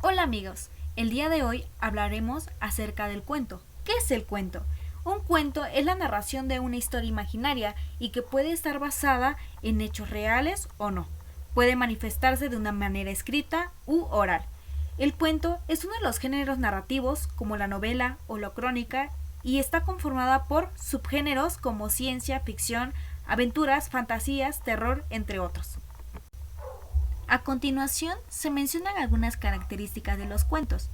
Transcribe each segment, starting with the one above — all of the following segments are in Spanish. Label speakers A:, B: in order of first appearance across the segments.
A: Hola amigos, el día de hoy hablaremos acerca del cuento. ¿Qué es el cuento? Un cuento es la narración de una historia imaginaria y que puede estar basada en hechos reales o no. Puede manifestarse de una manera escrita u oral. El cuento es uno de los géneros narrativos como la novela o la crónica y está conformada por subgéneros como ciencia, ficción, aventuras, fantasías, terror, entre otros. A continuación, se mencionan algunas características de los cuentos.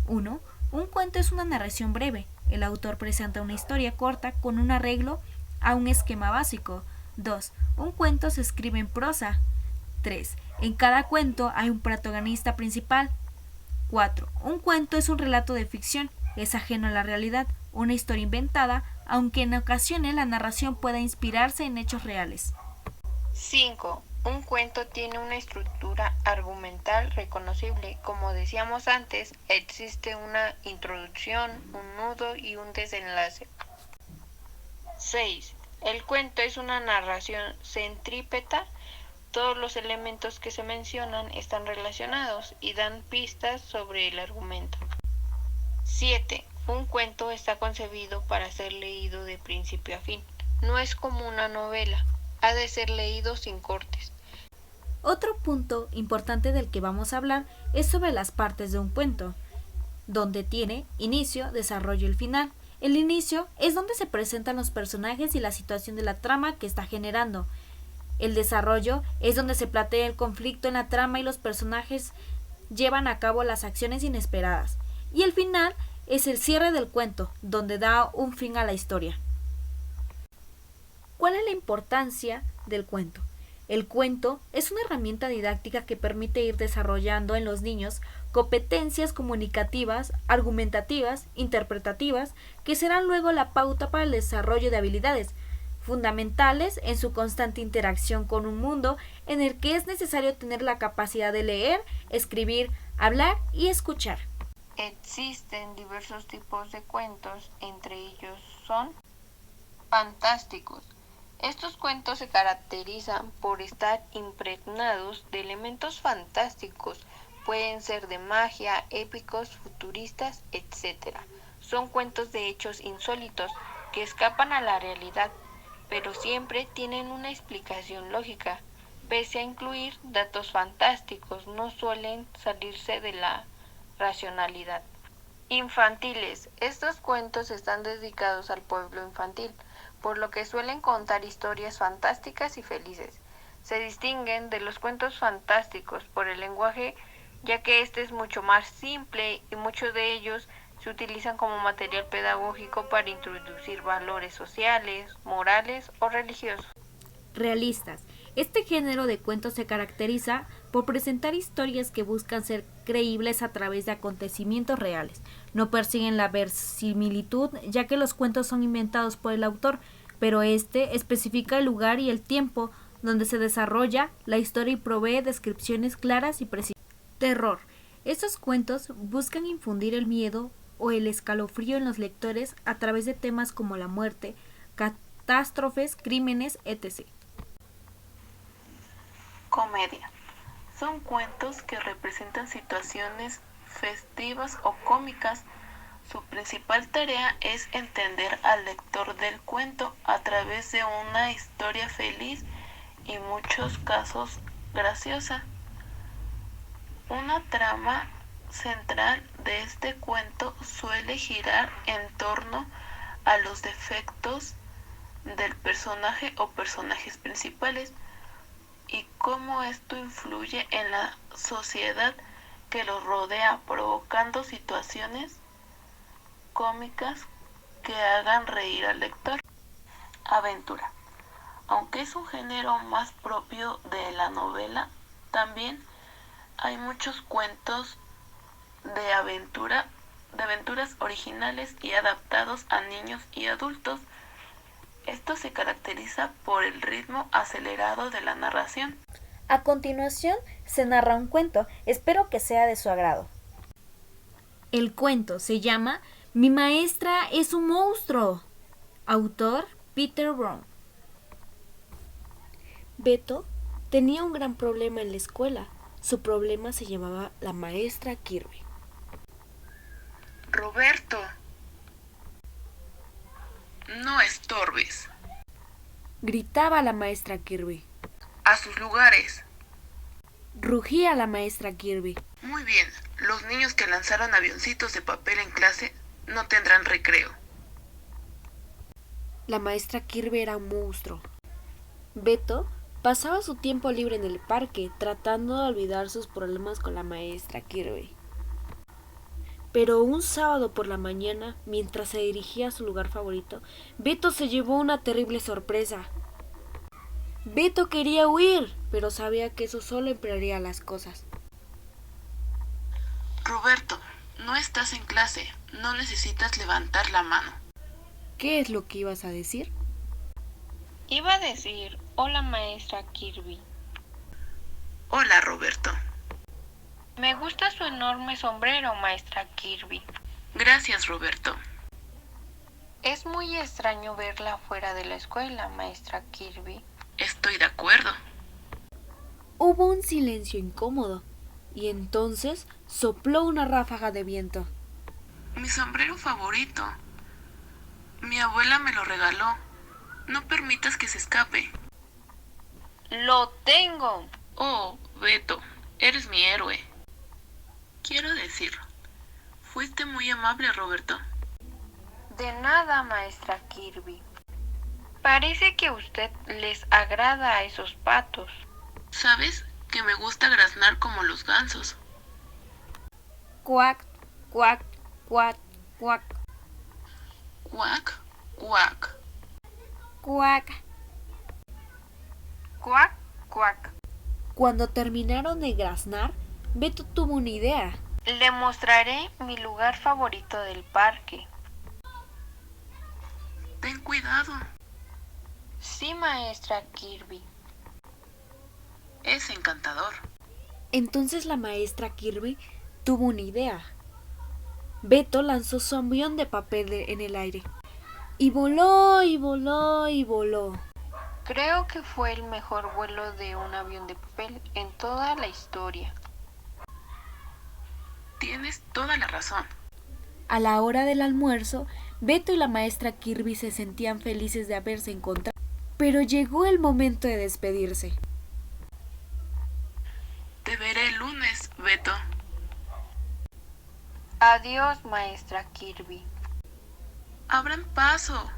A: 1. Un cuento es una narración breve. El autor presenta una historia corta con un arreglo a un esquema básico. 2. Un cuento se escribe en prosa. 3. En cada cuento hay un protagonista principal. 4. Un cuento es un relato de ficción, es ajeno a la realidad, una historia inventada, aunque en ocasiones la narración pueda inspirarse en hechos reales.
B: 5. Un cuento tiene una estructura argumental reconocible. Como decíamos antes, existe una introducción, un nudo y un desenlace. 6. El cuento es una narración centrípeta. Todos los elementos que se mencionan están relacionados y dan pistas sobre el argumento. 7. Un cuento está concebido para ser leído de principio a fin. No es como una novela. Ha de ser leído sin cortes.
A: Otro punto importante del que vamos a hablar es sobre las partes de un cuento, donde tiene inicio, desarrollo y el final. El inicio es donde se presentan los personajes y la situación de la trama que está generando. El desarrollo es donde se plantea el conflicto en la trama y los personajes llevan a cabo las acciones inesperadas. Y el final es el cierre del cuento, donde da un fin a la historia. ¿Cuál es la importancia del cuento? El cuento es una herramienta didáctica que permite ir desarrollando en los niños competencias comunicativas, argumentativas, interpretativas, que serán luego la pauta para el desarrollo de habilidades fundamentales en su constante interacción con un mundo en el que es necesario tener la capacidad de leer, escribir, hablar y escuchar.
B: Existen diversos tipos de cuentos, entre ellos son fantásticos. Estos cuentos se caracterizan por estar impregnados de elementos fantásticos, pueden ser de magia, épicos, futuristas, etc. Son cuentos de hechos insólitos que escapan a la realidad, pero siempre tienen una explicación lógica. Pese a incluir datos fantásticos, no suelen salirse de la racionalidad. Infantiles. Estos cuentos están dedicados al pueblo infantil, por lo que suelen contar historias fantásticas y felices. Se distinguen de los cuentos fantásticos por el lenguaje, ya que este es mucho más simple y muchos de ellos se utilizan como material pedagógico para introducir valores sociales, morales o religiosos.
A: Realistas. Este género de cuentos se caracteriza por presentar historias que buscan ser creíbles a través de acontecimientos reales. No persiguen la verosimilitud, ya que los cuentos son inventados por el autor, pero este especifica el lugar y el tiempo donde se desarrolla la historia y provee descripciones claras y precisas. Terror. Estos cuentos buscan infundir el miedo o el escalofrío en los lectores a través de temas como la muerte, catástrofes, crímenes, etc.
C: Comedia. Son cuentos que representan situaciones festivas o cómicas. Su principal tarea es entender al lector del cuento a través de una historia feliz y en muchos casos graciosa. Una trama central de este cuento suele girar en torno a los defectos del personaje o personajes principales y cómo esto influye en la sociedad que los rodea, provocando situaciones cómicas que hagan reír al lector. Aventura. Aunque es un género más propio de la novela, también hay muchos cuentos de aventuras originales y adaptados a niños y adultos. Esto se caracteriza por el ritmo acelerado de la narración.
A: A continuación se narra un cuento, espero que sea de su agrado. El cuento se llama Mi maestra es un monstruo. Autor Peter Brown.
D: Beto tenía un gran problema en la escuela.
A: Su problema se llamaba la maestra Kirby.
C: Roberto, no estorbes.
A: Gritaba la maestra Kirby.
C: A sus lugares.
A: Rugía la maestra Kirby.
C: Muy bien, los niños que lanzaron avioncitos de papel en clase no tendrán recreo.
A: La maestra Kirby era un monstruo. Beto pasaba su tiempo libre en el parque tratando de olvidar sus problemas con la maestra Kirby. Pero un sábado por la mañana, mientras se dirigía a su lugar favorito, Beto se llevó una terrible sorpresa. Beto quería huir, pero sabía que eso solo empeoraría las cosas.
C: Roberto, no estás en clase, no necesitas levantar la mano.
A: ¿Qué es lo que ibas a decir?
B: Iba a decir, hola maestra Kirby.
C: Hola, Roberto.
B: Me gusta su enorme sombrero, maestra Kirby.
C: Gracias, Roberto.
B: Es muy extraño verla fuera de la escuela, maestra Kirby.
C: Estoy de acuerdo.
A: Hubo un silencio incómodo, y entonces sopló una ráfaga de viento.
C: Mi sombrero favorito. Mi abuela me lo regaló. No permitas que se escape.
B: ¡Lo tengo!
C: Oh, Beto, eres mi héroe. Quiero decir, fuiste muy amable, Roberto.
B: De nada, maestra Kirby. Parece que a usted les agrada a esos patos.
C: ¿Sabes que me gusta graznar como los gansos?
A: Cuac, cuac, cuac, cuac,
C: Cuac, cuac.
A: cuac.
B: Cuac, cuac.
A: Cuando terminaron de graznar, Beto tuvo una idea.
B: Le mostraré mi lugar favorito del parque.
C: Ten cuidado.
B: Sí, maestra Kirby.
C: Es encantador.
A: Entonces la maestra Kirby tuvo una idea. Beto lanzó su avión de papel en el aire. Y voló, y voló, y voló.
B: Creo que fue el mejor vuelo de un avión de papel en toda la historia.
C: Tienes toda la razón.
A: A la hora del almuerzo, Beto y la maestra Kirby se sentían felices de haberse encontrado. Pero llegó el momento de despedirse.
C: Te veré el lunes, Beto.
B: Adiós, maestra Kirby.
C: Abran paso.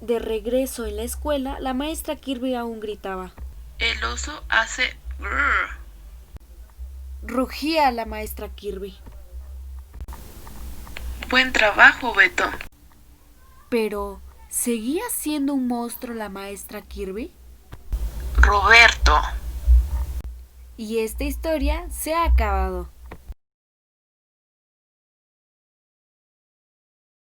A: De regreso en la escuela, la maestra Kirby aún gritaba.
C: El oso hace grrr.
A: Rugía la maestra Kirby.
C: Buen trabajo, Beto.
A: Pero, ¿seguía siendo un monstruo la maestra Kirby?
C: Roberto.
A: Y esta historia se ha acabado.